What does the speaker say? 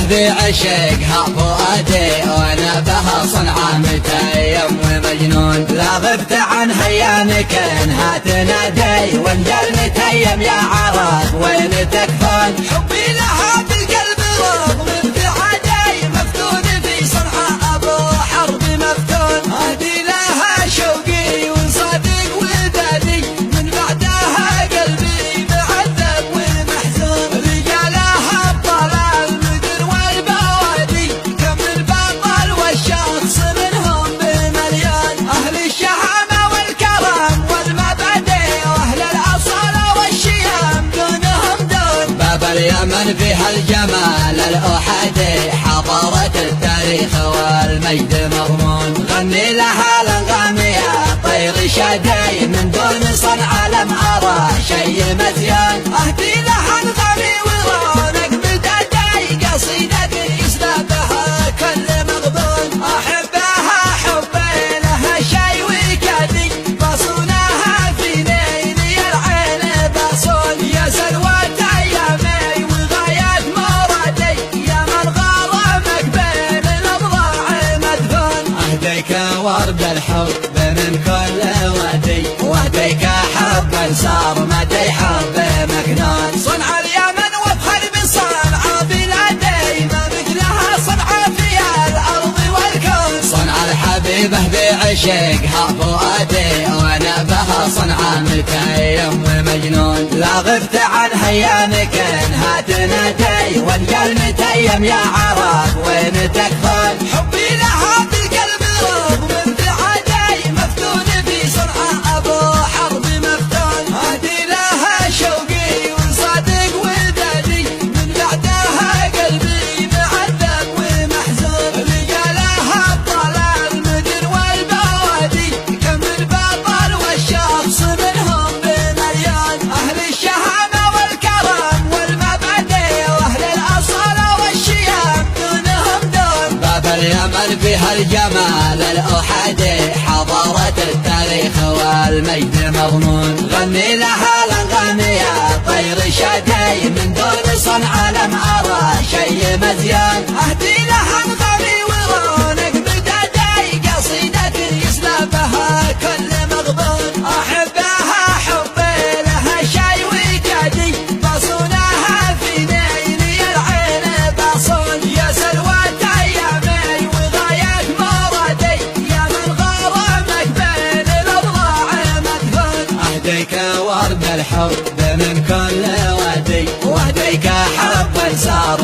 بعشقها فؤادي وانا بها صنعة متيم ومجنون. لا غبت عن هيانك انها تنادي وانجل متيم يا عرب وين تكفون. حبي لها بالقلب رغم ابتعادي مفتون في صنعة ابو حرب مفتون. هادي لها شوقي وصادق ودادي من بعدها قلبي معذب ومحزون. رجالها الضلال مدن والبوادي كم البطل والشخص منهم بمليون. اهل الشهامة والكرم والمبادئ واهل الاصالة والشيم دونهم دون. باب اليمن فيها الجمال الاحادي حضارة التاريخ والمجد مضمون. غني لها الانغام يا طير شادي من دون صنعة لم ارى شي مزيان. اهدي لها انغامي ورونق بدادي قصيدة يسلبها كل مغبون. احبها حبي لها شي وكادي باصونها في ليلي العين باصون. يا سلوى ايامي وغايات مرادي يا من غرامك بين الاضلاع مدفون. اهديك ورد الحب من كل وادي واهديك حب صار مدي حب مكنون. صنع اليمن وافخر بصنعة بلادي ما مثلها صنعة في الارض والكون. صنع الحبيبة بعشقها فؤادي وانا بها صنعة متيم ومجنون. لا غبت عن هيانك انها تنادي وانجل متيم يا عرب وين تكفون. حبي لها بالقلب رغم ابتعادي مفتون في صنعة ابو حرب مفتون. هادي لها شوقي وصادق ودادي من بعدها قلبي معذب ومحزون. رجالها الضلال مدن والبوادي كم البطل والشخص منهم بمليون. اهل الشهامة والكرم والمبادئ واهل الاصالة والشيم دونهم دون. باب اليمن فيها الجمال الاحادي حضارة التاريخ والمجد مضمون. غني لها الانغام يا طير شادي من دون صنعة لم ارى شي مزيان. اهدي لها انغامي ورونق بدادي قصيدة يسلبها كل مغبون. احبها حبي لها شي وكادي باصونها في ليلي العين باصون. يا سلوى ايامي وغايات مرادي يا من غرامك بين الاضلاع مدفون. اهديك ورد الحب من كل وادي واهديك حب صار